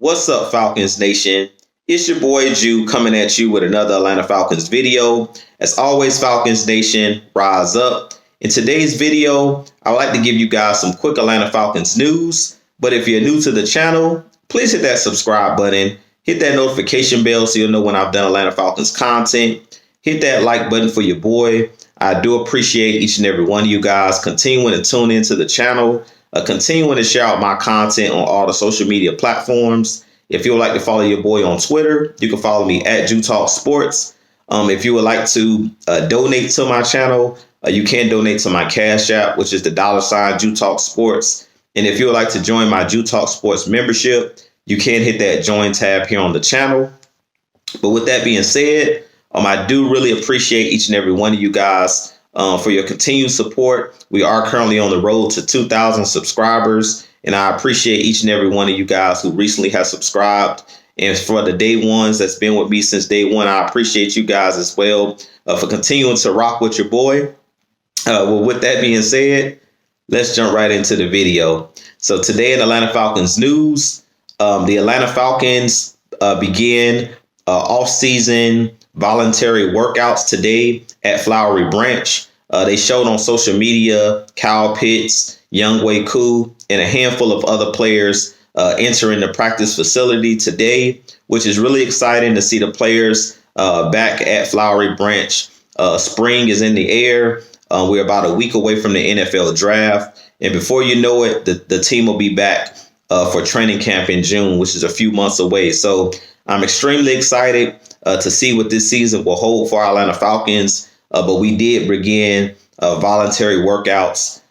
What's up, Falcons Nation? It's your boy Jew coming at you with another Atlanta Falcons video. As always, Falcons Nation, rise up. In today's video, I would like to give you guys some quick Atlanta Falcons news. But if you're new to the channel, please hit that subscribe button. Hit that notification bell so you'll know when I've done Atlanta Falcons content. Hit that like button for your boy. I do appreciate each and every one of you guys continuing to tune into the channel. Continuing to share out my content on all the social media platforms. If you would like to follow your boy on Twitter, you can follow me at Jew Talk Sports. If you would like to donate to my channel, you can donate to my Cash App, which is the $ Jew Talk Sports. And if you would like to join my Jew Talk Sports membership, you can hit that join tab here on the channel. But with that being said, I do really appreciate each and every one of you guys for your continued support. We are currently on the road to 2,000 subscribers, and I appreciate each and every one of you guys who recently has subscribed. And for the day ones that's been with me since day one, I appreciate you guys as well for continuing to rock with your boy. Well, with that being said, let's jump right into the video. So today in Atlanta Falcons news, the Atlanta Falcons began off-season voluntary workouts today at Flowery Branch. They showed on social media Kyle Pitts, Younghoe Koo, and a handful of other players entering the practice facility today, which is really exciting to see the players back at Flowery Branch. Spring is in the air. We're about a week away from the NFL draft. And before you know it, the team will be back for training camp in June, which is a few months away. So I'm extremely excited to see what this season will hold for our Atlanta Falcons. But we did begin voluntary workouts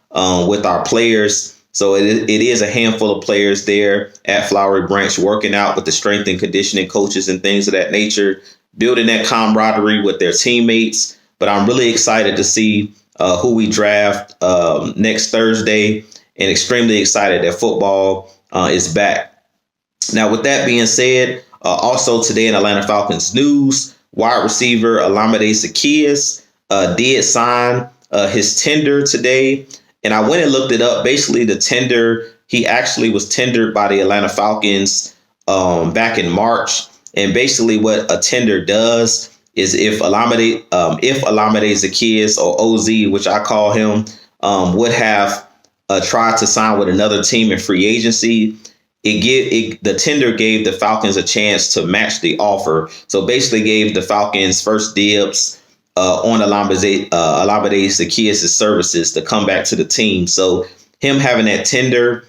with our players. So it is a handful of players there at Flowery Branch working out with the strength and conditioning coaches and things of that nature, building that camaraderie with their teammates. But I'm really excited to see who we draft next Thursday, and extremely excited that football is back. Now, with that being said, also today in Atlanta Falcons news, wide receiver Olamide Zaccheaus did sign his tender today. And I went and looked it up. Basically, the tender, he actually was tendered by the Atlanta Falcons back in March. And basically what a tender does is if Olamide Zaccheaus, or OZ, which I call him, would have tried to sign with another team in free agency, the tender gave the Falcons a chance to match the offer. So basically gave the Falcons first dibs on Olamide Zaccheaus' services to come back to the team. So him having that tender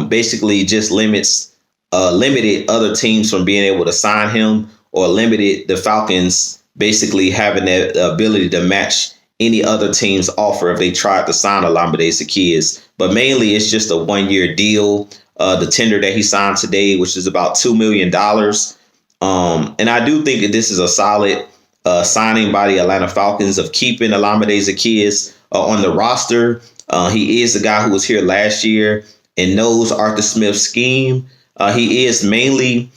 basically just limited other teams from being able to sign him, or limited the Falcons basically having that ability to match any other team's offer if they tried to sign Olamide Zaccheaus. But mainly it's just a 1-year deal. The tender that he signed today, which is about $2 million. And I do think that this is a solid signing by the Atlanta Falcons of keeping Olamide Zaccheaus on the roster. He is the guy who was here last year and knows Arthur Smith's scheme. He is mainly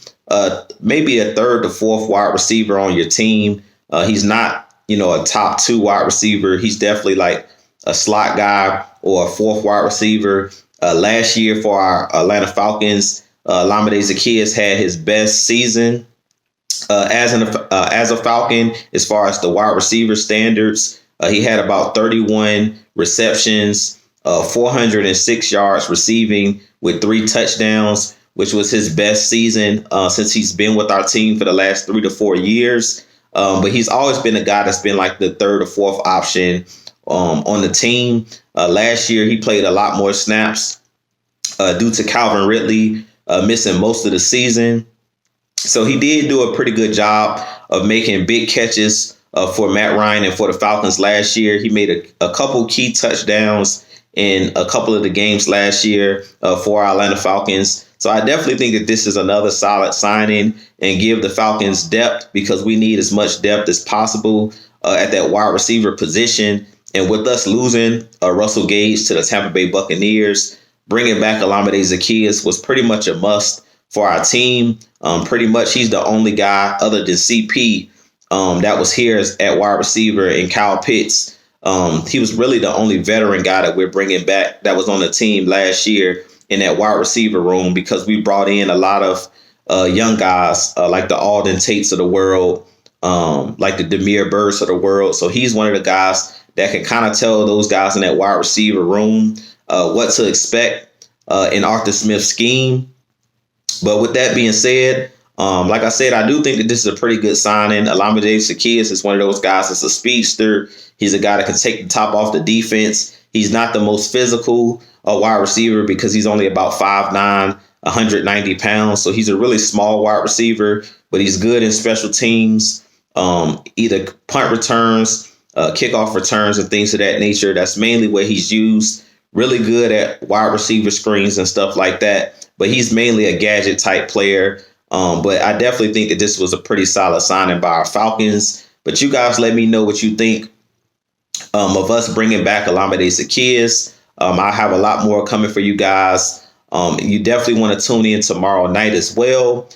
maybe a third to fourth wide receiver on your team. He's not, a top 2 wide receiver. He's definitely like a slot guy or a fourth wide receiver. Last year for our Atlanta Falcons, Olamide Zaccheaus had his best season as a Falcon as far as the wide receiver standards. He had about 31 receptions, 406 yards receiving with 3 touchdowns, which was his best season since he's been with our team for the last 3 to 4 years. But he's always been a guy that's been like the third or fourth option on the team. Last year, he played a lot more snaps due to Calvin Ridley missing most of the season. So he did do a pretty good job of making big catches for Matt Ryan and for the Falcons last year. He made a couple key touchdowns in a couple of the games last year for our Atlanta Falcons. So I definitely think that this is another solid signing and give the Falcons depth, because we need as much depth as possible at that wide receiver position. And with us losing Russell Gage to the Tampa Bay Buccaneers, bringing back Olamide Zaccheaus was pretty much a must for our team. Pretty much he's the only guy other than CP that was here at wide receiver, and Kyle Pitts. He was really the only veteran guy that we're bringing back that was on the team last year. in that wide receiver room because we brought in a lot of young guys like the Alden Tates of the world, like the Demir Burrs of the world. So he's one of the guys that can kind of tell those guys in that wide receiver room what to expect in Arthur Smith's scheme. But with that being said, like I said, I do think that this is a pretty good signing. Olamide Zaccheaus is one of those guys that's a speedster. He's a guy that can take the top off the defense. He's not the most physical wide receiver because he's only about 5'9", 190 pounds. So he's a really small wide receiver, but he's good in special teams, either punt returns, kickoff returns, and things of that nature. That's mainly where he's used. Really good at wide receiver screens and stuff like that. But he's mainly a gadget type player. But I definitely think that this was a pretty solid signing by our Falcons. But you guys let me know what you think of us bringing back Olamide Zaccheaus. I have a lot more coming for you guys. You definitely want to tune in tomorrow night as well,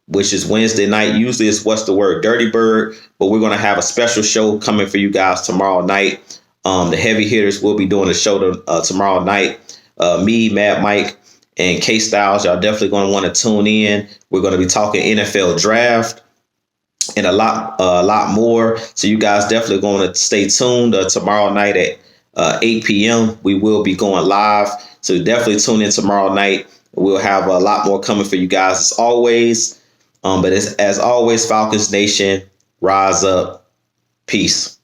which is Wednesday night. Usually it's What's the Word Dirty Bird, but we're going to have a special show coming for you guys tomorrow night. The heavy hitters will be doing a show tomorrow night. Me, Mad Mike, and K Styles. Y'all definitely going to want to tune in. We're going to be talking NFL draft and a lot more. So you guys definitely going to stay tuned tomorrow night at 8 p.m. We will be going live. So definitely tune in tomorrow night. We'll have a lot more coming for you guys as always. But as always, Falcons Nation, rise up. Peace.